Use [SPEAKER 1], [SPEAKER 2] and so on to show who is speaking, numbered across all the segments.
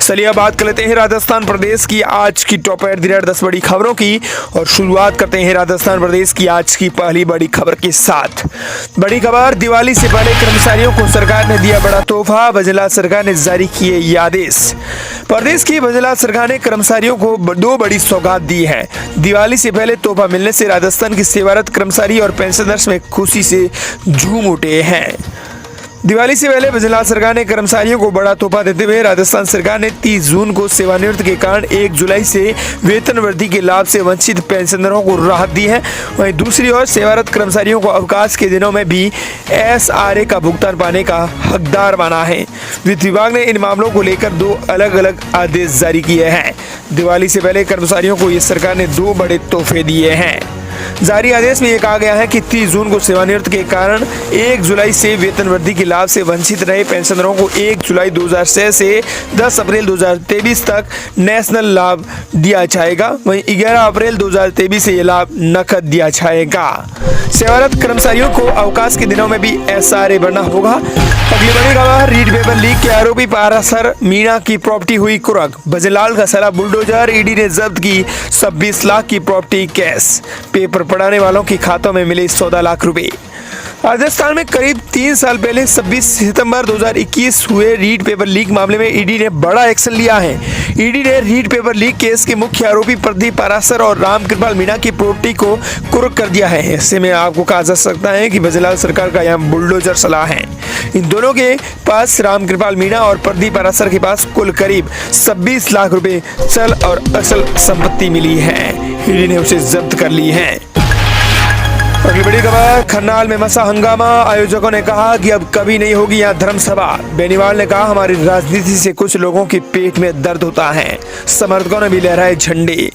[SPEAKER 1] चलिए अब बात कर लेते हैं राजस्थान प्रदेश की आज की टॉप एट द रेट 10 बड़ी खबरों की और शुरुआत करते हैं राजस्थान प्रदेश की आज की पहली बड़ी खबर के साथ। बड़ी खबर, दिवाली से पहले कर्मचारियों को सरकार ने दिया बड़ा तोहफा, वजलात सरकार ने जारी किए ये आदेश। प्रदेश की वजलात सरकार ने कर्मचारियों को दो बड़ी सौगात दी है। दिवाली से पहले तोहफा मिलने से राजस्थान की सेवारत कर्मचारी और पेंशनर्स में खुशी से झूम उठे हैं। दिवाली से पहले वजलात सरकार ने कर्मचारियों को बड़ा तोहफा देते हुए राजस्थान सरकार ने 30 जून को सेवानिवृत्ति के कारण 1 जुलाई से वेतन वृद्धि के लाभ से वंचित पेंशनरों को राहत दी है। वहीं दूसरी ओर सेवारत कर्मचारियों को अवकाश के दिनों में भी SRA का भुगतान पाने का हकदार माना है। वित्त विभाग ने इन मामलों को लेकर 2 अलग अलग आदेश जारी किए हैं। दिवाली से पहले कर्मचारियों को ये सरकार ने 2 बड़े तोहफे दिए हैं। जारी आदेश में यह कहा गया है कि 30 जून को सेवानिवृत्ति के कारण 1 जुलाई से वेतन वृद्धि के लाभ से वंचित रहे पेंशनरों को 1 जुलाई 2006 से 10 अप्रैल 2023 तक नेशनल लाभ दिया जाएगा। वहीं 11 अप्रैल 2023 से यह लाभ नकद दिया जाएगा। सेवारत कर्मचारियों को अवकाश के दिनों में भी SRA भरना होगा। अगली बड़ी खबर, रीड पेपर लीक के आरोपी पारासर मीणा की प्रॉपर्टी हुई कुर्क, भजलाल का सारा बुलडोजर, ईडी ने जब्त की 26 लाख की प्रॉपर्टी कैश, पेपर पढ़ाने वालों के खातों में मिले 14 लाख रुपए। राजस्थान में करीब 3 साल पहले 26 सितंबर 2021 हुए रीड पेपर लीक मामले में ईडी ने बड़ा एक्शन लिया है। ईडी ने रीड पेपर लीक केस के मुख्य आरोपी प्रदीप पारासर और रामकृपाल मीणा की प्रॉपर्टी को कुर्क कर दिया है। ऐसे में आपको कहा जा सकता है कि वजलाल सरकार का यहाँ बुलडोजर चला है। इन दोनों के पास, रामकृपाल मीणा और प्रदीप पारासर के पास, कुल करीब 26 लाख रुपए चल और असल संपत्ति मिली है। ईडी ने उसे जब्त कर ली है। अगली बड़ी खबर, खन्नाल में मचा हंगामा, आयोजकों ने कहा कि अब कभी नहीं होगी यहाँ धर्म सभा। बेनीवाल ने कहा हमारी राजनीति से कुछ लोगों के पेट में दर्द होता है। समर्थकों ने भी लहराए झंडे।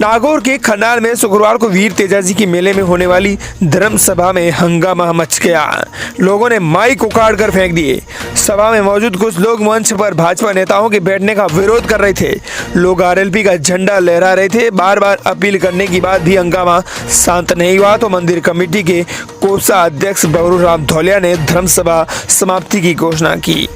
[SPEAKER 1] नागौर के खन्नाल में शुक्रवार को वीर तेजाजी के मेले में होने वाली धर्म सभा में हंगामा मच गया। लोगों ने माइक उखाड़ कर फेंक दिए। सभा में मौजूद कुछ लोग मंच पर भाजपा नेताओं के बैठने का विरोध कर रहे थे। लोग RLP का झंडा लहरा रहे थे। बार बार अपील करने के बाद भी हंगामा शांत नहीं हुआ तो मंदिर कमेटी के कोषाध्यक्ष बबरूराम धौलिया ने धर्म सभा समाप्ति की घोषणा की।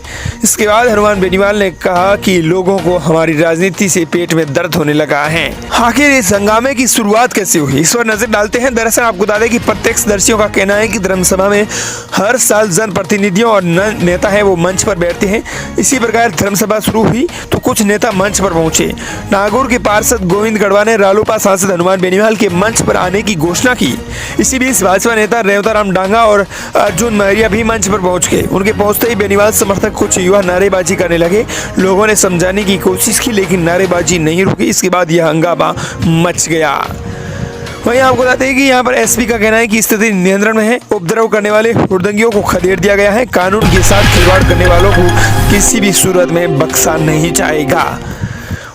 [SPEAKER 1] इसके बाद हनुमान बेनीवाल ने कहा कि लोगों को हमारी राजनीति से पेट में दर्द होने लगा है। आखिर इस हंगामे की शुरुआत कैसे हुई, इस पर नजर डालते हैं। दरअसल आपको बता दें कि प्रत्यक्षदर्शियों का कहना है कि धर्म सभा में हर साल जनप्रतिनिधियों और नेता है वो मंच पर बैठते हैं। इसी प्रकार धर्म सभा शुरू हुई तो कुछ नेता मंच पर पहुंचे। नागौर के पार्षद गोविंद गढ़वा ने रालोपा सांसद हनुमान बेनीवाल के मंच पर आने की घोषणा की। इसी बीच भाजपा नेता रेवताराम डांगा और अर्जुन महरिया भी मंच पर पहुंच गए। उनके पहुंचते ही बेनीवाल समर्थक कुछ युवा नारेबाजी करने लगे। लोगों ने समझाने की कोशिश की लेकिन नारेबाजी नहीं रुकी। इसके बाद यह हंगामा मच गया। वहीं आपको बताते हैं कि यहाँ पर SP का कहना है कि स्थिति नियंत्रण में है। उपद्रव करने वाले हुड़दंगियों को खदेड़ दिया गया है। कानून के साथ खिलवाड़ करने वालों को किसी भी सूरत में बख्शा नहीं जाएगा।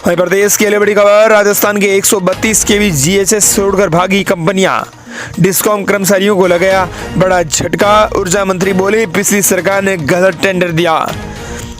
[SPEAKER 1] वहीं प्रदेश के लिए बड़ी खबर, राजस्थान के 132 kV GHS छोड़कर भागी कंपनियां, डिस्कॉम कर्मचारियों को लगाया बड़ा झटका। ऊर्जा मंत्री बोले पिछली सरकार ने गलत टेंडर दिया।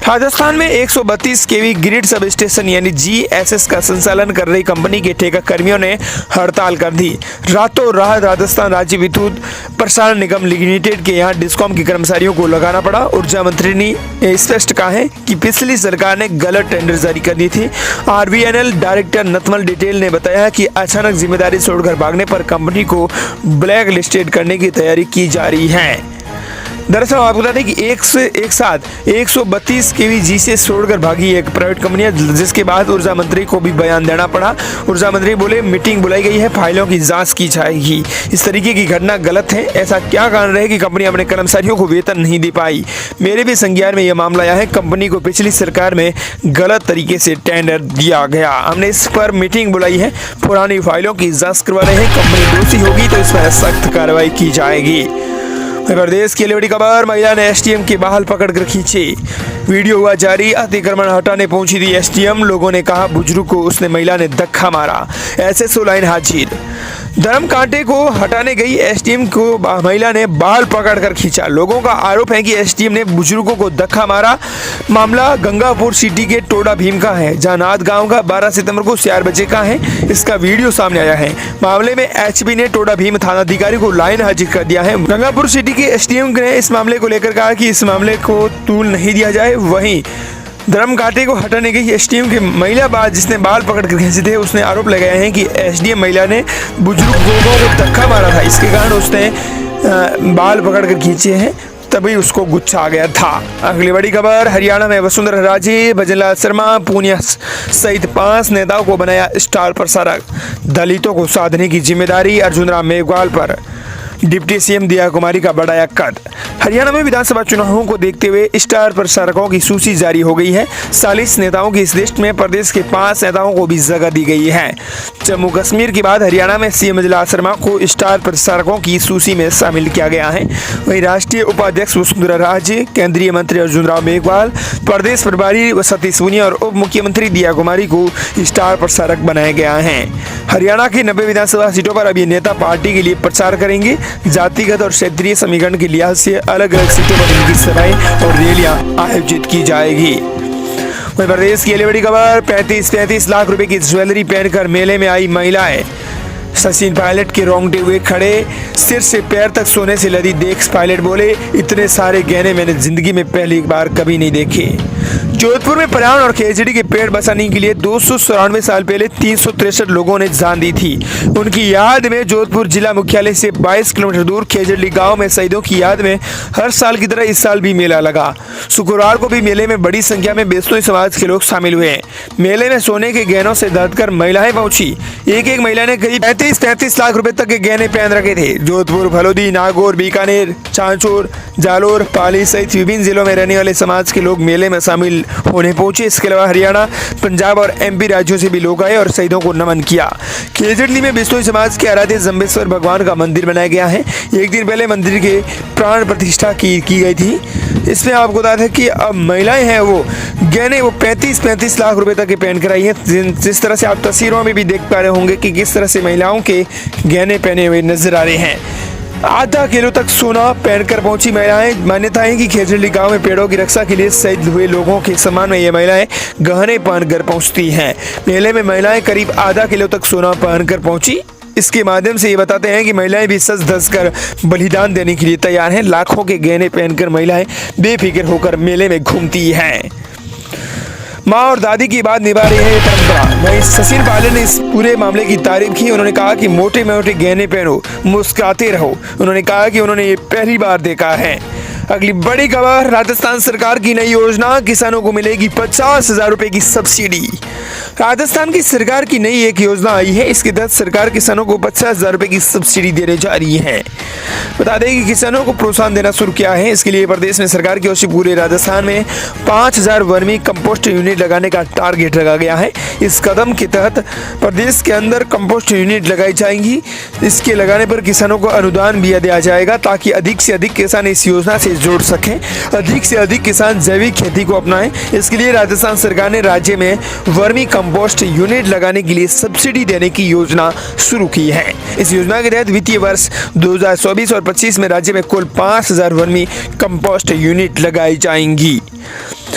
[SPEAKER 1] राजस्थान में 132 kV ग्रिड सब स्टेशन यानी GSS का संचालन कर रही कंपनी के ठेका कर्मियों ने हड़ताल कर दी। रातों रात राजस्थान राज्य विद्युत प्रसारण निगम लिमिटेड के यहाँ डिस्कॉम के कर्मचारियों को लगाना पड़ा। ऊर्जा मंत्री ने स्पष्ट कहा है कि पिछली सरकार ने गलत टेंडर जारी कर दी थी। RVNL डायरेक्टर नथमल डिटेल ने बताया कि अचानक जिम्मेदारी छोड़कर भागने पर कंपनी को ब्लैक लिस्टेड करने की तैयारी की जा रही है। दरअसल आपको बता दें कि एक साथ 132 kV GCS छोड़कर भागी एक प्राइवेट कंपनी है, जिसके बाद ऊर्जा मंत्री को भी बयान देना पड़ा। ऊर्जा मंत्री बोले मीटिंग बुलाई गई है, फाइलों की जांच की जाएगी। इस तरीके की घटना गलत है। ऐसा क्या कारण रहे कि कंपनी अपने कर्मचारियों को वेतन नहीं दे पाई। मेरे भी संज्ञान में यह मामला आया है। कंपनी को पिछली सरकार में गलत तरीके से टेंडर दिया गया। हमने इस पर मीटिंग बुलाई है, पुरानी फाइलों की जाँच करवा रहे हैं। कंपनी दोषी होगी तो इस पर सख्त कार्रवाई की जाएगी। प्रदेश की बड़ी खबर, महिला ने SDM की बहाल पकड़कर खींची। वीडियो हुआ जारी, अतिक्रमण हटाने पहुंची थी SDM। लोगों ने कहा बुजुर्ग को उसने महिला ने धक्का मारा। SSO लाइन हाजिर। धर्म कांटे को हटाने गई SDM को महिला ने बहाल पकड़कर खींचा। लोगों का आरोप है कि SDM ने बुजुर्गों को धक्का मारा। मामला गंगापुर सिटी के टोडा भीम का है, जहां नाथ गांव का 12 सितंबर को 4 बजे का है। इसका वीडियो सामने आया है। मामले में HP ने टोडा भीम थानाधिकारी को लाइन हाजिर कर दिया है। गंगापुर सिटी के SDM ने इस मामले को लेकर कहा कि इस मामले को तूल नहीं दिया जाए। वहीं धर्म घाटे को हटाने गई एसडीएम की महिला बात जिसने बाल पकड़कर खींचे थे, उसने आरोप लगाया है कि एसडीएम महिला ने बुजुर्ग लोगों को धक्का मारा था। इसके कारण उसने बाल पकड़कर खींचे हैं, तभी उसको गुस्सा आ गया था। अगली बड़ी खबर, हरियाणा में वसुंधरा राजे, भजनलाल शर्मा, पूनिया सहित 5 नेताओं को बनाया स्टार प्रचारक। दलितों को साधने की जिम्मेदारी अर्जुन राम मेघवाल पर। डिप्टी सीएम दिया कुमारी का बढ़ाया कद। हरियाणा में विधानसभा चुनावों को देखते हुए स्टार प्रचारकों की सूची जारी हो गई है। 40 नेताओं की इस लिस्ट में प्रदेश के 5 नेताओं को भी जगह दी गई है। जम्मू कश्मीर के बाद हरियाणा में सीएम भजनलाल शर्मा को स्टार प्रचारकों की सूची में शामिल किया गया है। वहीं राष्ट्रीय उपाध्यक्ष वसुंधरा राजे, केंद्रीय मंत्री अर्जुन राम मेघवाल, प्रदेश प्रभारी सतीश पूनिया और उप मुख्यमंत्री दिया कुमारी को स्टार प्रचारक बनाया गया है। हरियाणा की 90 विधानसभा सीटों पर अब ये नेता पार्टी के लिए प्रचार करेंगे। जातिगत और क्षेत्रीय समीकरण के लिहाज से अलग अलग सीटों पर इनकी सभाएं और रैलियां आयोजित की जाएगी। वहीं प्रदेश की अगली बड़ी खबर, 35 लाख रुपए की ज्वेलरी पहनकर मेले में आई महिलाएं। सचिन पायलट के रोंगटे हुए खड़े, सिर से पैर तक सोने से लदी देख पायलट बोले, इतने सारे गहने मैंने जिंदगी में पहली बार कभी नहीं देखे। जोधपुर में पर्यावरण और खेजड़ी के पेड़ बचाने के लिए 294 साल पहले 363 लोगों ने जान दी थी। उनकी याद में जोधपुर जिला मुख्यालय से 22 किलोमीटर दूर खेजड़ी गांव में शहीदों की याद में हर साल की तरह इस साल भी मेला लगा। शुक्रवार को भी मेले में बड़ी संख्या में बिश्नोई समाज के लोग शामिल हुए। मेले में सोने के गहनों से लदकर महिलाएं पहुंची। एक महिला ने करीब 35 लाख रुपए तक के गहने पहन रखे थे। जोधपुर, फलोदी, नागौर, बीकानेर, चांचौर, जालोर, पाली सहित विभिन्न जिलों में रहने वाले समाज के लोग मेले में शामिल होने पहुंचे। इसके अलावा हरियाणा, पंजाब और एमपी राज्यों से भी लोग आए और शहीदों को नमन किया। खेजड़ी में बिश्नोई समाज के आराध्य जम्बेश्वर भगवान का मंदिर बनाया गया है। एक दिन पहले मंदिर के प्राण प्रतिष्ठा की गई थी। इसमें आपको बता दें कि अब महिलाएं हैं वो गहने वो 35 लाख रुपए तक के पहन कर आई हैं। जिस तरह से आप तस्वीरों में भी देख पा रहे होंगे कि किस तरह से महिलाओं के गहने पहने हुए नजर आ रहे हैं। आधा किलो तक सोना पहनकर पहुंची महिलाएं। मान्यता है कि खेजड़ी गांव में पेड़ों की रक्षा के लिए शहीद हुए लोगों के सम्मान में ये महिलाएं गहने पहनकर पहुंचती हैं। मेले में महिलाएं करीब आधा किलो तक सोना पहनकर पहुंची। इसके माध्यम से ये बताते हैं कि महिलाएं भी सज धज कर बलिदान देने के लिए तैयार हैं। लाखों के गहने पहनकर महिलाएं बेफिक्र होकर मेले में घूमती हैं। माँ और दादी की बात निभा रही है ये परंपरा। वहीं सचिन पायलट ने इस पूरे मामले की तारीफ की। उन्होंने कहा कि मोटे मोटे गहने पहनो, मुस्कुराते रहो। उन्होंने कहा कि उन्होंने ये पहली बार देखा है। अगली बड़ी खबर, राजस्थान सरकार की नई योजना, किसानों को मिलेगी 50,000 रुपए की सब्सिडी। राजस्थान की सरकार की नई एक योजना आई है। इसके तहत सरकार किसानों को 50,000 रुपए की सब्सिडी देने जा रही है। बता दें कि किसानों को प्रोत्साहन देना शुरू किया है। इसके लिए प्रदेश में सरकार की ओर से पूरे राजस्थान में 5,000 वर्मी कंपोस्ट यूनिट लगाने का टारगेट रखा गया है। इस कदम के तहत प्रदेश के अंदर कंपोस्ट यूनिट लगाई जाएंगी। इसके लगाने पर किसानों को अनुदान भी दिया जाएगा ताकि अधिक से अधिक किसान इस योजना से जोड़ सकें, अधिक से अधिक किसान जैविक खेती को अपनाएं। इसके लिए राजस्थान सरकार ने राज्य में वर्मी कंपोस्ट यूनिट लगाने के लिए सब्सिडी देने की योजना शुरू की है। इस योजना के तहत वित्तीय वर्ष 2024 और 25 में राज्य में कुल 5,000 वर्मी कंपोस्ट यूनिट लगाई जाएंगी।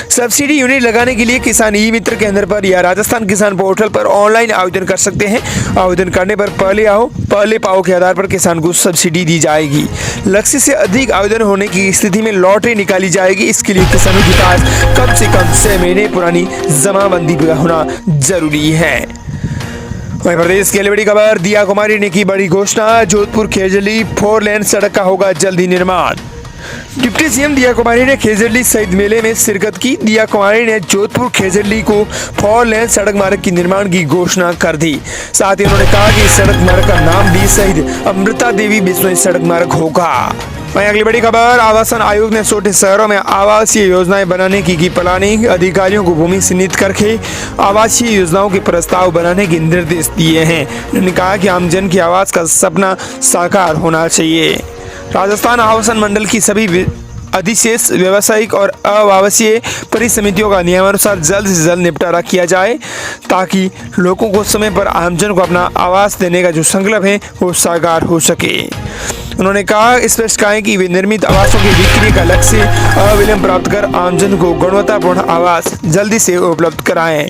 [SPEAKER 1] सब्सिडी यूनिट लगाने के लिए किसान ई मित्र केंद्र पर या राजस्थान किसान पोर्टल पर ऑनलाइन आवेदन कर सकते हैं। आवेदन करने पर पहले आओ पहले पाओ के आधार पर किसान को सब्सिडी दी जाएगी। लक्ष्य से अधिक आवेदन होने की स्थिति में लॉटरी निकाली जाएगी। इसके लिए किसानों के पास कम से कम 6 महीने पुरानी जमाबंदी होना जरूरी है। वहीं प्रदेश की बड़ी खबर, दिया कुमारी ने की बड़ी घोषणा, जोधपुर खेजड़ी 4 लेन सड़क का होगा जल्दी निर्माण। डिप्टी सीएम दिया कुमारी ने खेजड़ी शहीद मेले में शिरकत की। दिया कुमारी ने जोधपुर खेजड़ी को 4 लेन सड़क मार्ग की निर्माण की घोषणा कर दी। साथ ही उन्होंने कहा कि इस सड़क मार्ग का नाम भी शहीद अमृता देवी बिश्नोई सड़क मार्ग होगा। वहीं अगली बड़ी खबर, आवासन आयोग ने छोटे शहरों में आवासीय योजनाएं बनाने की प्लानिंग। अधिकारियों को भूमि चिन्हित करके आवासीय योजनाओं के प्रस्ताव बनाने के निर्देश दिए हैं। उन्होंने कहा कि आमजन के आवास का सपना साकार होना चाहिए। राजस्थान आवासन मंडल की सभी अधिशेष व्यावसायिक और अवासीय परिसमितियों का नियमानुसार जल्द से जल्द निपटारा किया जाए ताकि लोगों को समय पर आमजन को अपना आवास देने का जो संकल्प है वो साकार हो सके। उन्होंने कहा स्पष्ट कहा कि वे निर्मित आवासों की बिक्री का लक्ष्य अविलंब प्राप्त कर आमजन को गुणवत्तापूर्ण आवास जल्दी से उपलब्ध कराएं।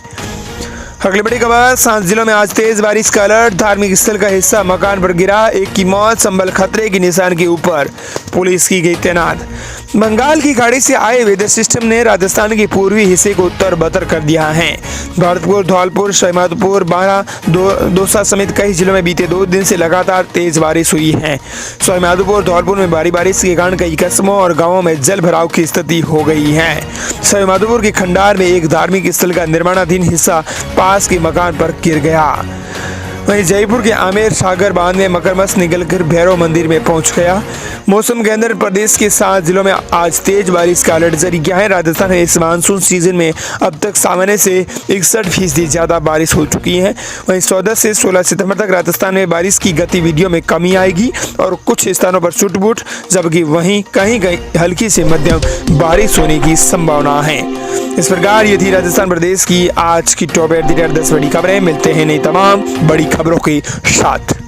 [SPEAKER 1] अगली बड़ी खबर, 7 जिलों में आज तेज बारिश का अलर्ट, धार्मिक स्थल का हिस्सा मकान पर गिरा, एक की मौत, संभल खतरे के निशान के ऊपर, पुलिस की गई तैनात। बंगाल की खाड़ी से आए वेदर सिस्टम ने राजस्थान के पूर्वी हिस्से को उत्तर बतर कर दिया है। भरतपुर, धौलपुर, सवाईमाधोपुर, बारा, दौसा समेत कई जिलों में बीते 2 दिन से लगातार तेज बारिश हुई है। सवाईमाधोपुर, धौलपुर में भारी बारिश के कारण कई कस्बों और गांवों में जल भराव की स्थिति हो गई है। सवाईमाधोपुर के खंडार में एक धार्मिक स्थल का निर्माणाधीन हिस्सा पास के मकान पर गिर गया। वहीं जयपुर के आमेर सागर बांध में मकरमस्त निकलकर भैरव मंदिर में पहुंच गया। मौसम केंद्र प्रदेश के 7 जिलों में आज तेज बारिश का अलर्ट जारी किया है। राजस्थान में इस मानसून सीजन में अब तक सामान्य से 61% ज्यादा बारिश हो चुकी है। वहीं 14 से 16 सितंबर तक राजस्थान में बारिश की गतिविधियों में कमी आएगी और कुछ स्थानों पर छुट-पुट, जबकि वहीं कहीं कहीं हल्की से मध्यम बारिश होने की संभावना है। इस प्रकार ये थी राजस्थान प्रदेश की आज की टॉप 10 बड़ी खबरें। मिलते हैं नई तमाम बड़ी खबरों के साथ।